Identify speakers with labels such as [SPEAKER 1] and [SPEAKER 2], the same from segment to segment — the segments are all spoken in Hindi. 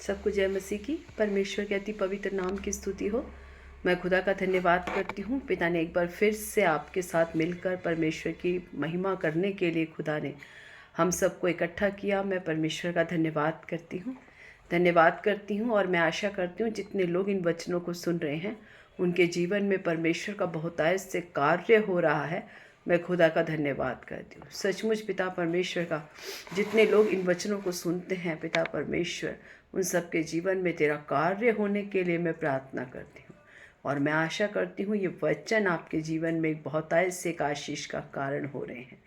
[SPEAKER 1] सबको जय मसीह की। परमेश्वर के अति पवित्र नाम की स्तुति हो। मैं खुदा का धन्यवाद करती हूँ। पिता ने एक बार फिर से आपके साथ मिलकर परमेश्वर की महिमा करने के लिए खुदा ने हम सबको इकट्ठा किया। मैं परमेश्वर का धन्यवाद करती हूँ और मैं आशा करती हूँ जितने लोग इन वचनों को सुन रहे हैं उनके जीवन में परमेश्वर का बहुतायत से कार्य हो रहा है। मैं खुदा का धन्यवाद करती हूँ। सचमुच पिता परमेश्वर का जितने लोग इन वचनों को सुनते हैं पिता परमेश्वर उन सबके जीवन में तेरा कार्य होने के लिए मैं प्रार्थना करती हूँ और मैं आशा करती हूँ ये वचन आपके जीवन में एक बहुतायत से एक आशीष का कारण हो रहे हैं।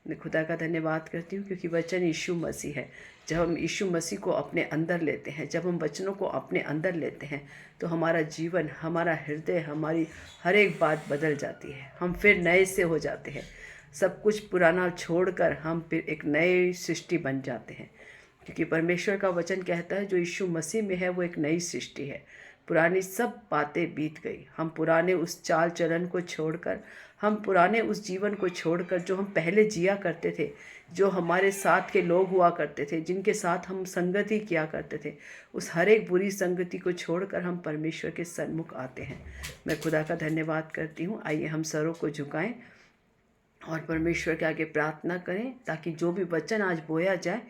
[SPEAKER 1] मैं खुदा का धन्यवाद करती हूँ क्योंकि वचन यीशु मसीह है। जब हम यीशु मसीह को अपने अंदर लेते हैं, जब हम वचनों को अपने अंदर लेते हैं तो हमारा जीवन, हमारा हृदय, हमारी हर एक बात बदल जाती है। हम फिर नए से हो जाते हैं। सब कुछ पुराना छोड़कर हम फिर एक नई सृष्टि बन जाते हैं क्योंकि परमेश्वर का वचन कहता है जो यीशु मसीह में है वो एक नई सृष्टि है। पुरानी सब बातें बीत गई। हम पुराने उस चाल चलन को छोड़कर, हम पुराने उस जीवन को छोड़कर जो हम पहले जिया करते थे, जो हमारे साथ के लोग हुआ करते थे, जिनके साथ हम संगति किया करते थे, उस हर एक बुरी संगति को छोड़कर हम परमेश्वर के सन्मुख आते हैं। मैं खुदा का धन्यवाद करती हूँ। आइए हम सरों को झुकाएं और परमेश्वर के आगे प्रार्थना करें ताकि जो भी वचन आज बोया जाए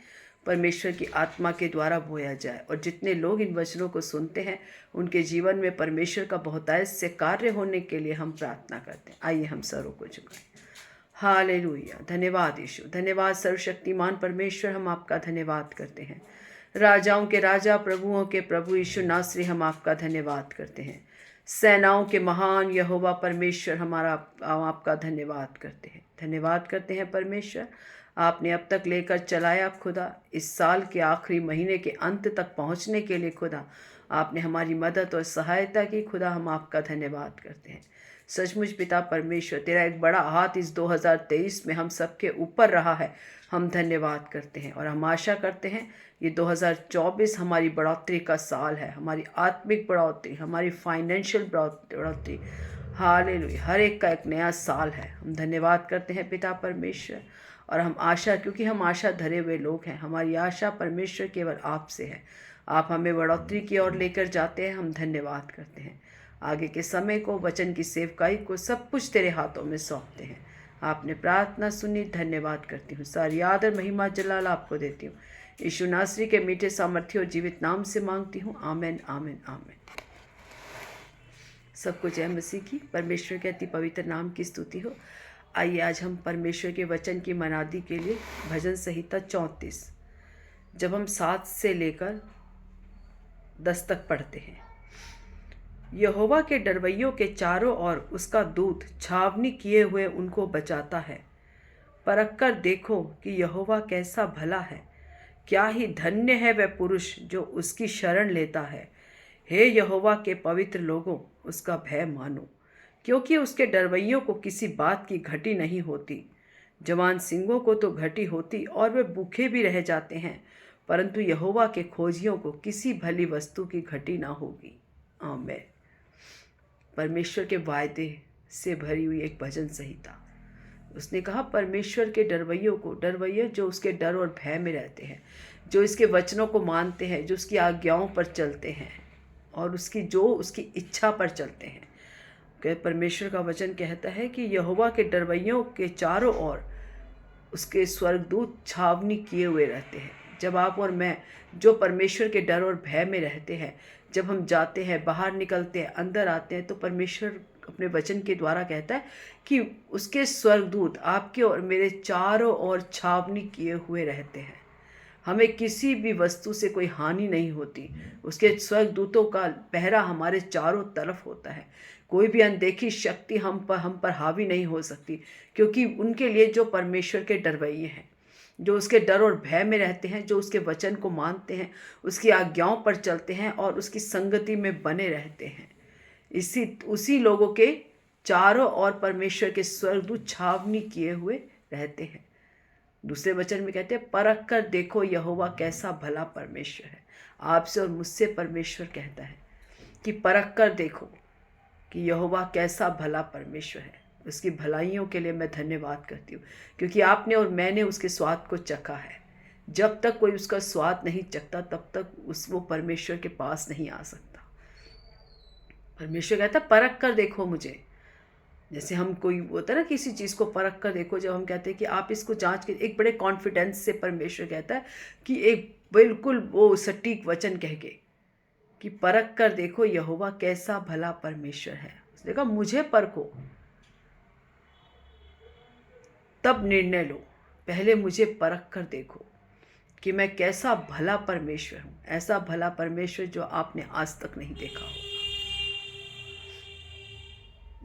[SPEAKER 1] परमेश्वर की आत्मा के द्वारा बोया जाए और जितने लोग इन वचनों को सुनते हैं उनके जीवन में परमेश्वर का बहुतायत से कार्य होने के लिए हम प्रार्थना करते हैं। आइए हम सरों को झुकाएं। हालेलुया। धन्यवाद यीशु, धन्यवाद सर्वशक्तिमान परमेश्वर, हम आपका धन्यवाद करते हैं। राजाओं के राजा, प्रभुओं के प्रभु यीशु नासरी, हम आपका धन्यवाद करते हैं। सेनाओं के महान यहोवा परमेश्वर, हम आपका धन्यवाद करते हैं। धन्यवाद करते हैं परमेश्वर, आपने अब तक लेकर चलाया खुदा। इस साल के आखिरी महीने के अंत तक पहुंचने के लिए खुदा आपने हमारी मदद और सहायता की। खुदा हम आपका धन्यवाद करते हैं। सचमुच पिता परमेश्वर तेरा एक बड़ा हाथ इस 2023 में हम सबके ऊपर रहा है। हम धन्यवाद करते हैं और हम आशा करते हैं ये 2024 हमारी बढ़ोतरी का साल है, हमारी आत्मिक बढ़ोतरी, हमारी फाइनेंशियल बढ़ोतरी। हालेलुया। हर एक का एक नया साल है। हम धन्यवाद करते हैं पिता परमेश्वर और हम आशा, क्योंकि हम आशा धरे हुए लोग हैं, हमारी आशा परमेश्वर केवल आपसे है। आप हमें बढ़ोतरी की ओर लेकर जाते हैं। हम धन्यवाद करते हैं। आगे के समय को, वचन की सेवकाई को, सब कुछ तेरे हाथों में सौंपते हैं। आपने प्रार्थना सुनी, धन्यवाद करती हूँ। सारी आदर महिमा जलाल आपको देती हूँ। यीशु नासरी के मीठे सामर्थ्य और जीवित नाम से मांगती हूँ। आमेन, आमेन, आमेन। सबको जय मसीह की। परमेश्वर के अति पवित्र नाम की स्तुति हो। आइए आज हम परमेश्वर के वचन की मनादी के लिए भजन संहिता 34 जब हम 7 से लेकर 10 तक पढ़ते हैं। यहोवा के डरवैयों के चारों ओर उसका दूत छावनी किए हुए उनको बचाता है। परख कर देखो कि यहोवा कैसा भला है। क्या ही धन्य है वह पुरुष जो उसकी शरण लेता है। हे यहोवा के पवित्र लोगों, उसका भय मानो, क्योंकि उसके डरवैयों को किसी बात की घटी नहीं होती। जवान सिंहों को तो घटी होती और वे भूखे भी रह जाते हैं, परंतु यहोवा के खोजियों को किसी भली वस्तु की घटी ना होगी। आमीन। परमेश्वर के वायदे से भरी हुई एक भजन संहिता। उसने कहा परमेश्वर के डरवैयों को, डरवैये जो उसके डर और भय में रहते हैं, जो इसके वचनों को मानते हैं, जो उसकी आज्ञाओं पर चलते हैं और उसकी इच्छा पर चलते हैं। परमेश्वर का वचन कहता है कि यहोवा के डरवैयों के चारों ओर उसके स्वर्गदूत छावनी किए हुए रहते हैं। जब आप और मैं जो परमेश्वर के डर और भय में रहते हैं, जब हम जाते हैं, बाहर निकलते हैं, अंदर आते हैं, तो परमेश्वर अपने वचन के द्वारा कहता है कि उसके स्वर्गदूत आपके और मेरे चारों ओर छावनी किए हुए रहते हैं। हमें किसी भी वस्तु से कोई हानि नहीं होती। उसके स्वर्गदूतों का पहरा हमारे चारों तरफ होता है। कोई भी अनदेखी शक्ति हम पर हावी नहीं हो सकती, क्योंकि उनके लिए जो परमेश्वर के डरवैये हैं, जो उसके डर और भय में रहते हैं, जो उसके वचन को मानते हैं, उसकी आज्ञाओं पर चलते हैं और उसकी संगति में बने रहते हैं, उसी लोगों के चारों ओर परमेश्वर के स्वर्गदूत छावनी किए हुए रहते हैं। दूसरे वचन में कहते हैं परख कर देखो यहोवा कैसा भला परमेश्वर है। आपसे और मुझसे परमेश्वर कहता है कि परख कर देखो कि यहोवा कैसा भला परमेश्वर है। उसकी भलाइयों के लिए मैं धन्यवाद करती हूँ, क्योंकि आपने और मैंने उसके स्वाद को चखा है। जब तक कोई उसका स्वाद नहीं चखता तब तक वो परमेश्वर के पास नहीं आ सकता। परमेश्वर कहता परख कर देखो मुझे। जैसे हम कोई होता है ना, किसी चीज़ को परख कर देखो, जब हम कहते हैं कि आप इसको जांच के, एक बड़े कॉन्फिडेंस से परमेश्वर कहता है कि एक बिल्कुल वो सटीक वचन कह के कि परख कर देखो यहोवा कैसा भला परमेश्वर है। उसने कहा मुझे परखो तब निर्णय लो, पहले मुझे परख कर देखो कि मैं कैसा भला परमेश्वर हूँ, ऐसा भला परमेश्वर जो आपने आज तक नहीं देखा हो।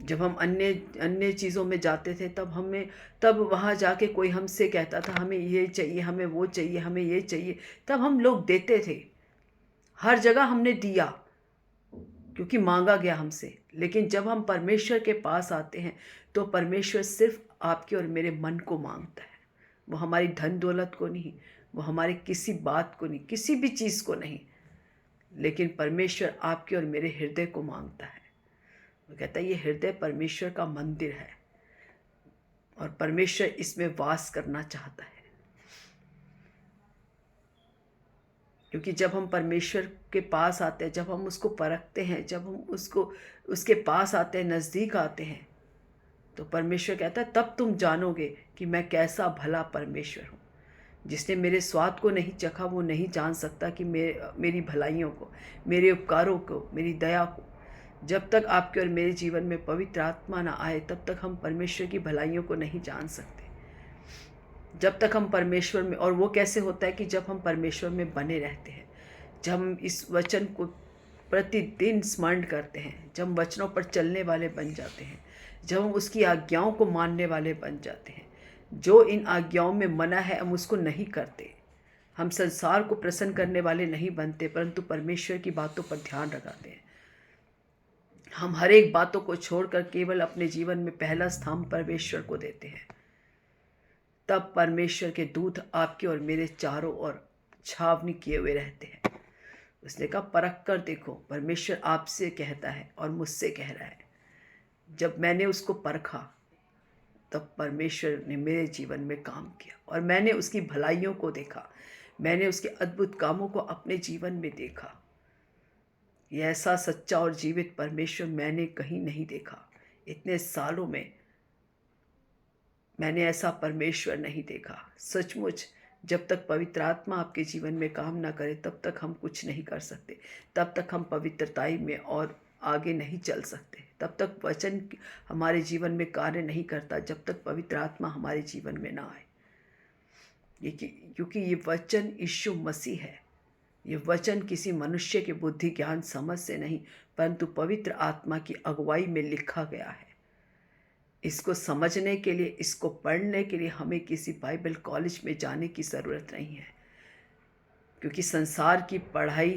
[SPEAKER 1] जब हम अन्य अन्य चीज़ों में जाते थे तब वहाँ जाके कोई हमसे कहता था हमें ये चाहिए, हमें वो चाहिए, हमें ये चाहिए, तब हम लोग देते थे। हर जगह हमने दिया क्योंकि मांगा गया हमसे। लेकिन जब हम परमेश्वर के पास आते हैं तो परमेश्वर सिर्फ आपके और मेरे मन को मांगता है। वो हमारी धन दौलत को नहीं, वो हमारी किसी बात को नहीं, किसी भी चीज़ को नहीं, लेकिन परमेश्वर आपके और मेरे हृदय को मांगता है। वो कहता है ये हृदय परमेश्वर का मंदिर है और परमेश्वर इसमें वास करना चाहता है। क्योंकि जब हम परमेश्वर के पास आते हैं, जब हम उसको परखते हैं, जब हम उसके पास आते हैं, नज़दीक आते हैं, तो परमेश्वर कहता है तब तुम जानोगे कि मैं कैसा भला परमेश्वर हूँ। जिसने मेरे स्वाद को नहीं चखा वो नहीं जान सकता कि मेरी भलाइयों को, मेरे उपकारों को, मेरी दया को। जब तक आपके और मेरे जीवन में पवित्र आत्मा ना आए तब तक हम परमेश्वर की भलाइयों को नहीं जान सकते। जब तक हम परमेश्वर में, और वो कैसे होता है कि जब हम परमेश्वर में बने रहते हैं, जब हम इस वचन को प्रतिदिन स्मरण करते हैं, जब हम वचनों पर चलने वाले बन जाते हैं, जब हम उसकी आज्ञाओं को मानने वाले बन जाते हैं। जो इन आज्ञाओं में मना है हम उसको नहीं करते। हम संसार को प्रसन्न करने वाले नहीं बनते, परंतु परमेश्वर की बातों पर ध्यान लगाते हैं। हम हर एक बातों को छोड़कर केवल अपने जीवन में पहला स्थान परमेश्वर को देते हैं। तब परमेश्वर के दूत आपके और मेरे चारों ओर छावनी किए हुए रहते हैं। उसने कहा परख कर देखो, परमेश्वर आपसे कहता है और मुझसे कह रहा है। जब मैंने उसको परखा तब परमेश्वर ने मेरे जीवन में काम किया और मैंने उसकी भलाइयों को देखा, मैंने उसके अद्भुत कामों को अपने जीवन में देखा। ये ऐसा सच्चा और जीवित परमेश्वर मैंने कहीं नहीं देखा। इतने सालों में मैंने ऐसा परमेश्वर नहीं देखा। सचमुच जब तक पवित्र आत्मा आपके जीवन में काम ना करे तब तक हम कुछ नहीं कर सकते, तब तक हम पवित्रताई में और आगे नहीं चल सकते, तब तक वचन हमारे जीवन में कार्य नहीं करता जब तक पवित्र आत्मा हमारे जीवन में ना आए। क्योंकि ये वचन यीशु मसीह है। ये वचन किसी मनुष्य के बुद्धि ज्ञान समझ से नहीं, परंतु पवित्र आत्मा की अगुवाई में लिखा गया है। इसको समझने के लिए, इसको पढ़ने के लिए हमें किसी बाइबल कॉलेज में जाने की ज़रूरत नहीं है, क्योंकि संसार की पढ़ाई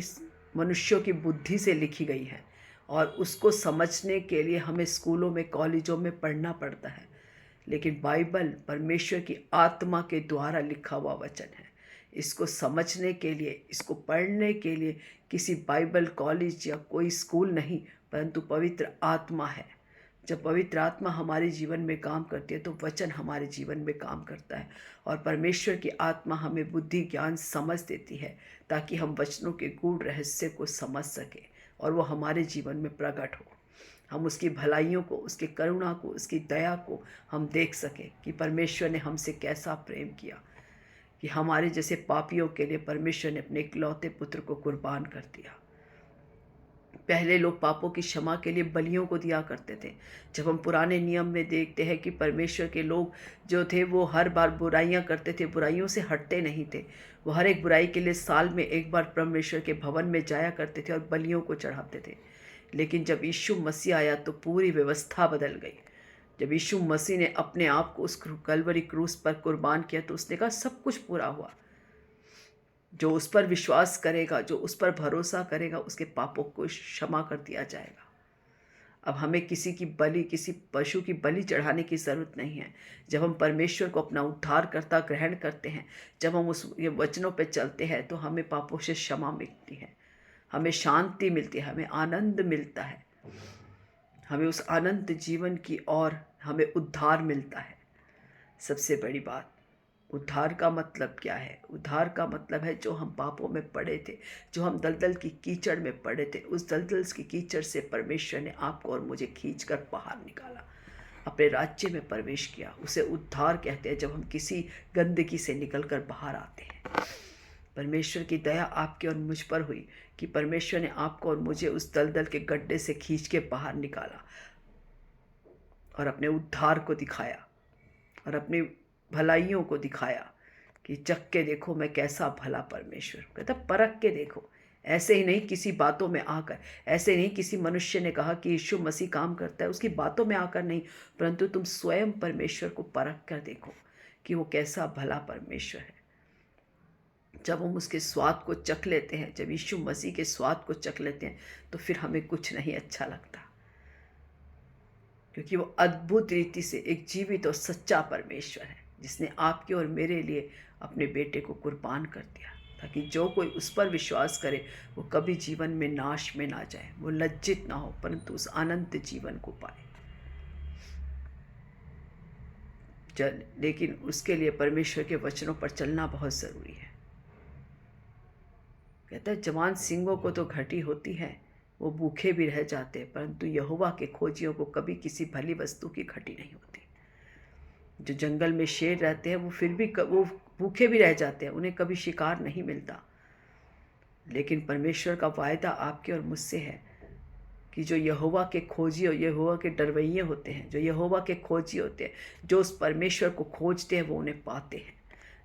[SPEAKER 1] मनुष्यों की बुद्धि से लिखी गई है और उसको समझने के लिए हमें स्कूलों में, कॉलेजों में पढ़ना पड़ता है। लेकिन बाइबल परमेश्वर की आत्मा के द्वारा लिखा हुआ वचन है। इसको समझने के लिए, इसको पढ़ने के लिए किसी बाइबल कॉलेज या कोई स्कूल नहीं, परंतु पवित्र आत्मा है। जब पवित्र आत्मा हमारे जीवन में काम करती है तो वचन हमारे जीवन में काम करता है और परमेश्वर की आत्मा हमें बुद्धि ज्ञान समझ देती है ताकि हम वचनों के गूढ़ रहस्य को समझ सकें और वो हमारे जीवन में प्रकट हो। हम उसकी भलाइयों को, उसकी करुणा को, उसकी दया को हम देख सकें कि परमेश्वर ने हमसे कैसा प्रेम किया कि हमारे जैसे पापियों के लिए परमेश्वर ने अपने इकलौते पुत्र को कुर्बान कर दिया। पहले लोग पापों की क्षमा के लिए बलियों को दिया करते थे। जब हम पुराने नियम में देखते हैं कि परमेश्वर के लोग जो थे वो हर बार बुराइयां करते थे, बुराइयों से हटते नहीं थे। वो हर एक बुराई के लिए साल में एक बार परमेश्वर के भवन में जाया करते थे और बलियों को चढ़ाते थे। लेकिन जब यीशु मसीह आया तो पूरी व्यवस्था बदल गई। जब यीशु मसीह ने अपने आप को उस कलवरी क्रूस पर कुर्बान किया तो उसने कहा सब कुछ पूरा हुआ। जो उस पर विश्वास करेगा, जो उस पर भरोसा करेगा, उसके पापों को क्षमा कर दिया जाएगा। अब हमें किसी की बलि, किसी पशु की बलि चढ़ाने की ज़रूरत नहीं है। जब हम परमेश्वर को अपना उद्धारकर्ता ग्रहण करते हैं, जब हम उस ये वचनों पर चलते हैं तो हमें पापों से क्षमा मिलती है, हमें शांति मिलती है, हमें आनंद मिलता है, हमें उस अनंत जीवन की और हमें उद्धार मिलता है। सबसे बड़ी बात, उद्धार का मतलब क्या है? उद्धार का मतलब है जो हम पापों में पड़े थे, जो हम दलदल की कीचड़ में पड़े थे, उस दलदल की कीचड़ से परमेश्वर ने आपको और मुझे खींचकर बाहर निकाला, अपने राज्य में प्रवेश किया। उसे उद्धार कहते हैं जब हम किसी गंदगी से निकलकर बाहर आते हैं। परमेश्वर की दया आपके और मुझ पर हुई कि परमेश्वर ने आपको और मुझे उस दलदल के गड्ढे से खींच के बाहर निकाला और अपने उद्धार को दिखाया और अपनी भलाइयों को दिखाया कि चख के देखो मैं कैसा भला परमेश्वर। कहता परख के देखो, ऐसे ही नहीं किसी बातों में आकर, ऐसे नहीं किसी मनुष्य ने कहा कि यीशु मसीह काम करता है उसकी बातों में आकर नहीं, परंतु तुम स्वयं परमेश्वर को परख कर देखो कि वो कैसा भला परमेश्वर है। जब हम उसके स्वाद को चख लेते हैं, जब यीशु मसीह के स्वाद को चख लेते हैं, तो फिर हमें कुछ नहीं अच्छा लगता, क्योंकि वो अद्भुत रीति से एक जीवित और सच्चा परमेश्वर है जिसने आपके और मेरे लिए अपने बेटे को कुर्बान कर दिया, ताकि जो कोई उस पर विश्वास करे वो कभी जीवन में नाश में ना जाए, वो लज्जित ना हो, परंतु उस अनंत जीवन को पाए। लेकिन उसके लिए परमेश्वर के वचनों पर चलना बहुत ज़रूरी है। कहता है जवान सिंहों को तो घटी होती है, वो भूखे भी रह जाते हैं, परंतु यहोवा के खोजियों को कभी किसी भली वस्तु की घटी नहीं होती। जो जंगल में शेर रहते हैं वो फिर भी वो भूखे भी रह जाते हैं, उन्हें कभी शिकार नहीं मिलता। लेकिन परमेश्वर का वायदा आपके और मुझसे है कि जो यहोवा के खोजी और यहोवा के डरवैये होते हैं, जो यहोवा के खोजी होते हैं, जो उस परमेश्वर को खोजते हैं वो उन्हें पाते हैं।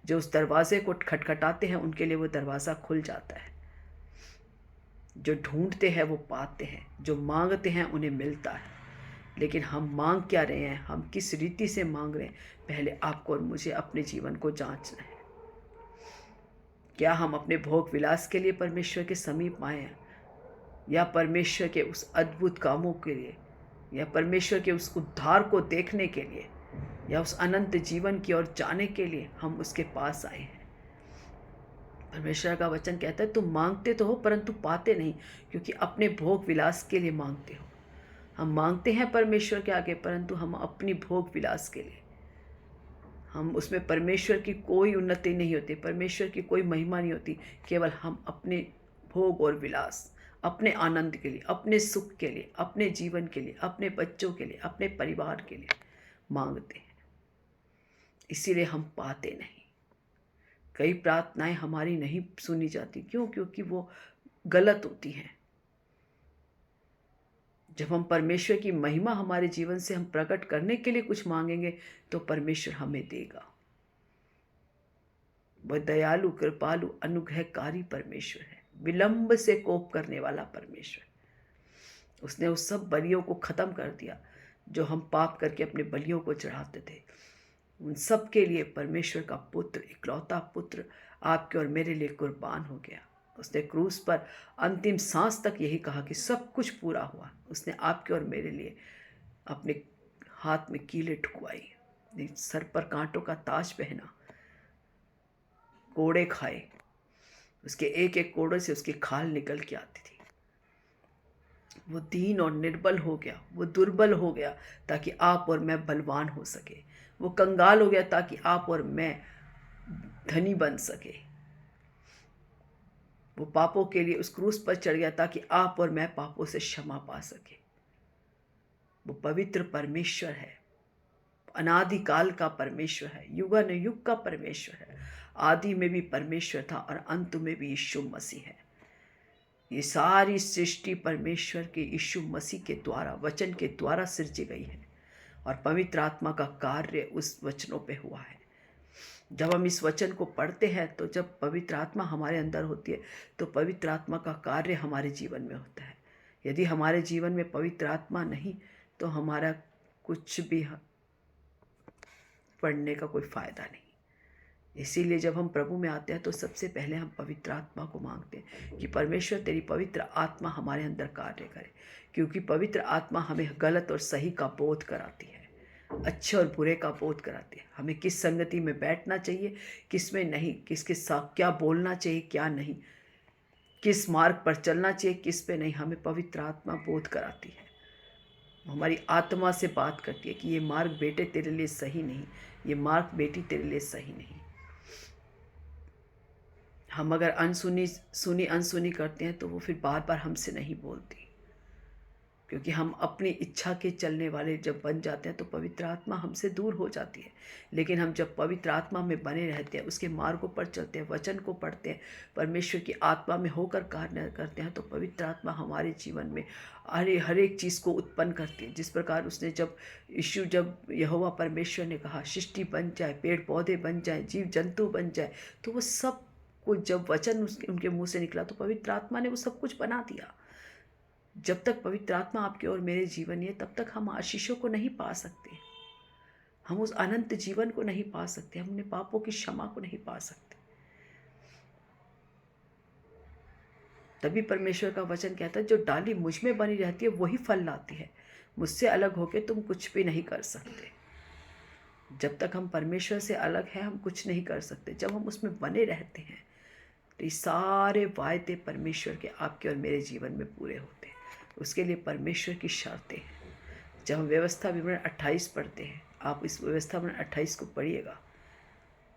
[SPEAKER 1] जो उस दरवाजे को खटखटाते हैं उनके लिए वो दरवाज़ा खुल जाता है। जो ढूंढते हैं वो पाते हैं, जो मांगते हैं उन्हें मिलता है। लेकिन हम मांग क्या रहे हैं, हम किस रीति से मांग रहे हैं, पहले आपको और मुझे अपने जीवन को जांचना है। क्या हम अपने भोग विलास के लिए परमेश्वर के समीप आए हैं, या परमेश्वर के उस अद्भुत कामों के लिए, या परमेश्वर के उस उद्धार को देखने के लिए, या उस अनंत जीवन की ओर जाने के लिए हम उसके पास आए हैं। परमेश्वर का वचन कहता है तुम मांगते तो हो परंतु पाते नहीं, क्योंकि अपने भोग विलास के लिए मांगते हो। हम मांगते हैं परमेश्वर के आगे, परंतु हम अपनी भोग विलास के लिए, हम उसमें परमेश्वर की कोई उन्नति नहीं होती, परमेश्वर की कोई महिमा नहीं होती। केवल हम अपने भोग और विलास, अपने आनंद के लिए, अपने सुख के लिए, अपने जीवन के लिए, अपने बच्चों के लिए, अपने परिवार के लिए मांगते हैं। इसीलिए हम पाते नहीं। कई प्रार्थनाएं हमारी नहीं सुनी जाती। क्यों? क्योंकि वो गलत होती हैं। जब हम परमेश्वर की महिमा हमारे जीवन से हम प्रकट करने के लिए कुछ मांगेंगे तो परमेश्वर हमें देगा। वह दयालु, कृपालु, अनुग्रहकारी परमेश्वर है, विलंब से कोप करने वाला परमेश्वर। उसने उस सब बलियों को खत्म कर दिया जो हम पाप करके अपने बलियों को चढ़ाते थे। उन सब के लिए परमेश्वर का पुत्र, इकलौता पुत्र आपके और मेरे लिए कुर्बान हो गया। उसने क्रूस पर अंतिम सांस तक यही कहा कि सब कुछ पूरा हुआ। उसने आपके और मेरे लिए अपने हाथ में कीलें ठुकवाई, सर पर कांटों का ताज पहना, कोड़े खाए, उसके एक एक कोड़े से उसकी खाल निकल के आती थी। वो दीन और निर्बल हो गया, वो दुर्बल हो गया ताकि आप और मैं बलवान हो सके। वो कंगाल हो गया ताकि आप और मैं धनी बन सके। वो पापों के लिए उस क्रूस पर चढ़ गया ताकि आप और मैं पापों से क्षमा पा सके। वो पवित्र परमेश्वर है, अनादिकाल का परमेश्वर है, युगानुयुग का परमेश्वर है। आदि में भी परमेश्वर था और अंत में भी यीशु मसीह है। ये सारी सृष्टि परमेश्वर के यीशु मसीह के द्वारा, वचन के द्वारा सृजी गई है और पवित्र आत्मा का कार्य उस वचनों पे हुआ है। जब हम इस वचन को पढ़ते हैं तो जब पवित्र आत्मा हमारे अंदर होती है तो पवित्र आत्मा का कार्य हमारे जीवन में होता है। यदि हमारे जीवन में पवित्र आत्मा नहीं तो हमारा कुछ भी पढ़ने का कोई फ़ायदा नहीं। इसीलिए जब हम प्रभु में आते हैं तो सबसे पहले हम पवित्र आत्मा को मांगते हैं कि परमेश्वर तेरी पवित्र आत्मा हमारे अंदर कार्य करे, क्योंकि पवित्र आत्मा हमें गलत और सही का बोध कराती है, अच्छे और बुरे का बोध कराती है। हमें किस संगति में बैठना चाहिए, किस में नहीं, किसके साथ क्या बोलना चाहिए, क्या नहीं, किस मार्ग पर चलना चाहिए, किस पे नहीं, हमें पवित्र आत्मा बोध कराती है। हमारी आत्मा से बात करती है कि ये मार्ग बेटे तेरे लिए सही नहीं, ये मार्ग बेटी तेरे लिए सही नहीं। हम अगर अनसुनी करते हैं तो वो फिर बार बार हमसे नहीं बोलती, क्योंकि हम अपनी इच्छा के चलने वाले जब बन जाते हैं तो पवित्र आत्मा हमसे दूर हो जाती है। लेकिन हम जब पवित्र आत्मा में बने रहते हैं, उसके मार्गों पर चलते हैं, वचन को पढ़ते हैं, परमेश्वर की आत्मा में होकर कार्य करते हैं, तो पवित्र आत्मा हमारे जीवन में हर एक चीज़ को उत्पन्न करती है। जिस प्रकार उसने जब यहोवा परमेश्वर ने कहा सृष्टि बन जाए, पेड़ पौधे बन जाए, जीव जंतु बन जाए, तो वो सब कुछ जब वचन उनके मुँह से निकला तो पवित्र आत्मा ने वो सब कुछ बना दिया। जब तक पवित्र आत्मा आपके और मेरे जीवन है, तब तक हम आशीषों को नहीं पा सकते, हम उस अनंत जीवन को नहीं पा सकते, हम अपने पापों की क्षमा को नहीं पा सकते। तभी परमेश्वर का वचन कहता है, जो डाली मुझ में बनी रहती है वही फल लाती है, मुझसे अलग होकर तुम कुछ भी नहीं कर सकते। जब तक हम परमेश्वर से अलग हैं, हम कुछ नहीं कर सकते। जब हम उसमें बने रहते हैं तो ये सारे वायदे परमेश्वर के आपके और मेरे जीवन में पूरे होते हैं। उसके लिए परमेश्वर की शर्तें हैं। जब हम व्यवस्था विवरण 28 पढ़ते हैं, आप इस व्यवस्था विवरण 28 को पढ़िएगा,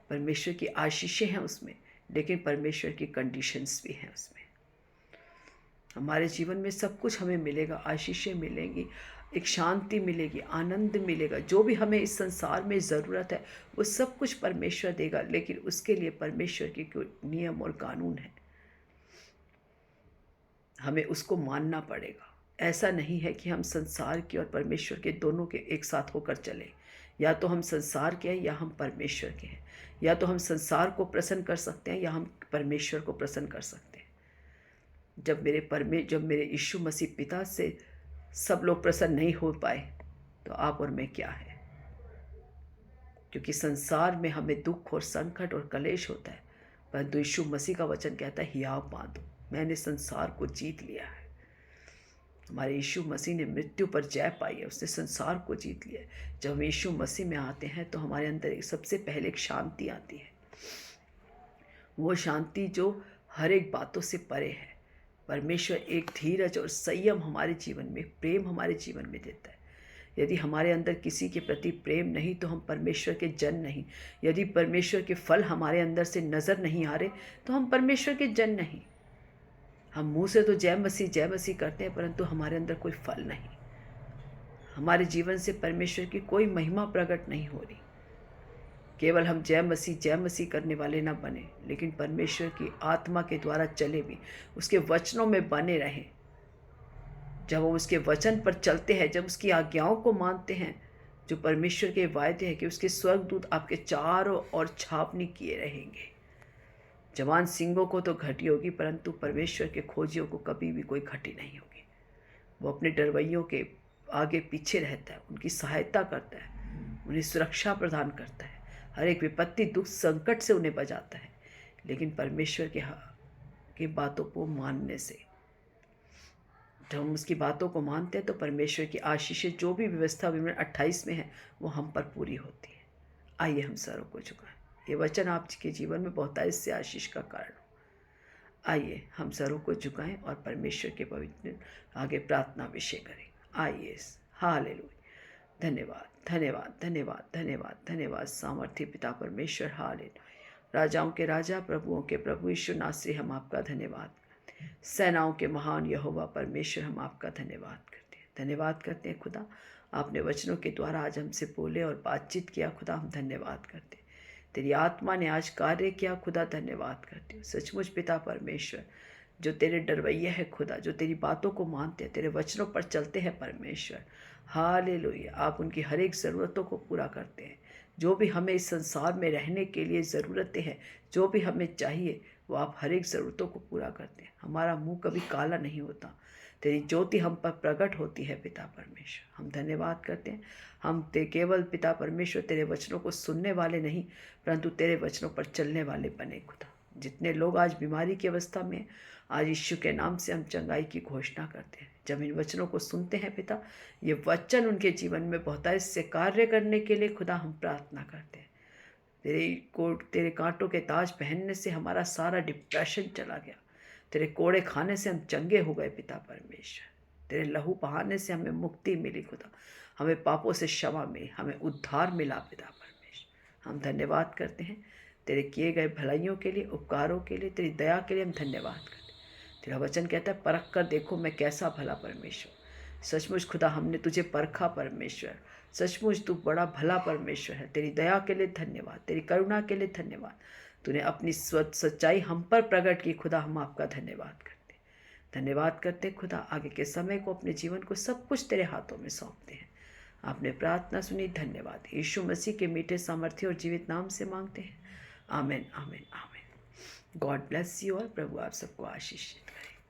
[SPEAKER 1] परमेश्वर की आशीषें हैं उसमें, लेकिन परमेश्वर की कंडीशंस भी हैं उसमें। हमारे जीवन में सब कुछ हमें मिलेगा, आशीषें मिलेंगी, एक शांति मिलेगी, आनंद मिलेगा, जो भी हमें इस संसार में ज़रूरत है वो सब कुछ परमेश्वर देगा। लेकिन उसके लिए परमेश्वर के कुछ नियम और कानून हैं, हमें उसको मानना पड़ेगा। ऐसा नहीं है कि हम संसार के और परमेश्वर के दोनों के एक साथ होकर चलें। या तो हम संसार के हैं या हम परमेश्वर के हैं, या तो हम संसार को प्रसन्न कर सकते हैं या हम परमेश्वर को प्रसन्न कर सकते हैं। जब मेरे यीशु मसीह पिता से सब लोग प्रसन्न नहीं हो पाए, तो आप और मैं क्या है? क्योंकि संसार में हमें दुख और संकट और कलेश होता है, परंतु यीशु मसीह का वचन कहता है, हियाव बांधो, मैंने संसार को जीत लिया है। हमारे यीशु मसीह ने मृत्यु पर जय पाई है, उसने संसार को जीत लिया है। जब हम यीशु मसीह में आते हैं तो हमारे अंदर सबसे पहले एक शांति आती है, वो शांति जो हर एक बातों से परे है। परमेश्वर एक धीरज और संयम हमारे जीवन में, प्रेम हमारे जीवन में देता है। यदि हमारे अंदर किसी के प्रति प्रेम नहीं तो हम परमेश्वर के जन नहीं। यदि परमेश्वर के फल हमारे अंदर से नज़र नहीं आ रहे तो हम परमेश्वर के जन नहीं। हम मुंह से तो जय मसीह करते हैं, परंतु हमारे अंदर कोई फल नहीं। हमारे जीवन से परमेश्वर की कोई महिमा प्रकट नहीं हो रही। केवल हम जय मसीह करने वाले ना बने, लेकिन परमेश्वर की आत्मा के द्वारा चले भी, उसके वचनों में बने रहें। जब हम उसके वचन पर चलते हैं, जब उसकी आज्ञाओं को मानते हैं, जो परमेश्वर के वायदे हैं कि उसके स्वर्गदूत आपके चारों ओर छावनी किए रहेंगे। जवान सिंहों को तो घटी होगी, परंतु परमेश्वर के खोजियों को कभी भी कोई घटी नहीं होगी। वो अपने डरवैयों के आगे पीछे रहता है, उनकी सहायता करता है, उन्हें सुरक्षा प्रदान करता है, हर एक विपत्ति दुख संकट से उन्हें बचाता है। लेकिन परमेश्वर के बातों को मानने से, जब हम उसकी बातों को मानते हैं तो परमेश्वर की आशीषें जो भी व्यवस्था विवरण 28 में है वो हम पर पूरी होती है। आइए हम सरों को झुकाएं, ये वचन आपके जीवन में बहुतायत से आशीष का कारण हो। आइए हम सरों को झुकाएं और परमेश्वर के पवित्र आगे प्रार्थना विषय करें। आइए, हालेलुया। धन्यवाद धन्यवाद धन्यवाद धन्यवाद धन्यवाद सामर्थ्य पिता परमेश्वर, हालेलुया। राजाओं के राजा, प्रभुओं के प्रभु यीशु नासरी, हम आपका धन्यवाद करते हैं। सेनाओं के महान यहोवा परमेश्वर, हम आपका धन्यवाद करते हैं। धन्यवाद करते हैं खुदा, आपने वचनों के द्वारा आज हमसे बोले और बातचीत किया खुदा, हम धन्यवाद करते हैं। तेरी आत्मा ने आज कार्य किया खुदा, धन्यवाद करते हो। सचमुच पिता परमेश्वर, जो तेरे डरवैया है खुदा, जो तेरी बातों को मानते हैं, तेरे वचनों पर चलते हैं परमेश्वर, हालेलुया, आप उनकी हर एक ज़रूरतों को पूरा करते हैं। जो भी हमें इस संसार में रहने के लिए ज़रूरतें हैं, जो भी हमें चाहिए, वो आप हर एक ज़रूरतों को पूरा करते हैं। हमारा मुंह कभी काला नहीं होता, तेरी ज्योति हम पर प्रकट होती है पिता परमेश्वर। हम धन्यवाद करते हैं। हम केवल पिता परमेश्वर तेरे वचनों को सुनने वाले नहीं, परंतु तेरे वचनों पर चलने वाले बने खुदा। जितने लोग आज बीमारी की अवस्था में, आज यीशु के नाम से हम चंगाई की घोषणा करते हैं। जब इन वचनों को सुनते हैं पिता, ये वचन उनके जीवन में बहुतायत से कार्य करने के लिए खुदा हम प्रार्थना करते हैं। तेरे कांटों के ताज पहनने से हमारा सारा डिप्रेशन चला गया। तेरे कोड़े खाने से हम चंगे हो गए पिता परमेश्वर। तेरे लहू बहाने से हमें मुक्ति मिली खुदा, हमें पापों से क्षमा मिली, हमें उद्धार मिला पिता परमेश्वर। हम धन्यवाद करते हैं तेरे किए गए भलाइयों के लिए, उपकारों के लिए, तेरी दया के लिए हम धन्यवाद करते हैं। तेरा वचन कहता है परख कर देखो मैं कैसा भला परमेश्वर। सचमुच खुदा हमने तुझे परखा परमेश्वर, सचमुच तू बड़ा भला परमेश्वर है। तेरी दया के लिए धन्यवाद, तेरी करुणा के लिए धन्यवाद। तूने अपनी सच्चाई हम पर प्रकट की खुदा, हम आपका धन्यवाद करते, धन्यवाद करते खुदा। आगे के समय को, अपने जीवन को सब कुछ तेरे हाथों में सौंपते हैं। आपने प्रार्थना सुनी, धन्यवाद। यीशु मसीह के मीठे सामर्थ्य और जीवित नाम से मांगते हैं, आमीन आमीन आमीन। गॉड ब्लेस यू और प्रभु आप सबको आशीष करे।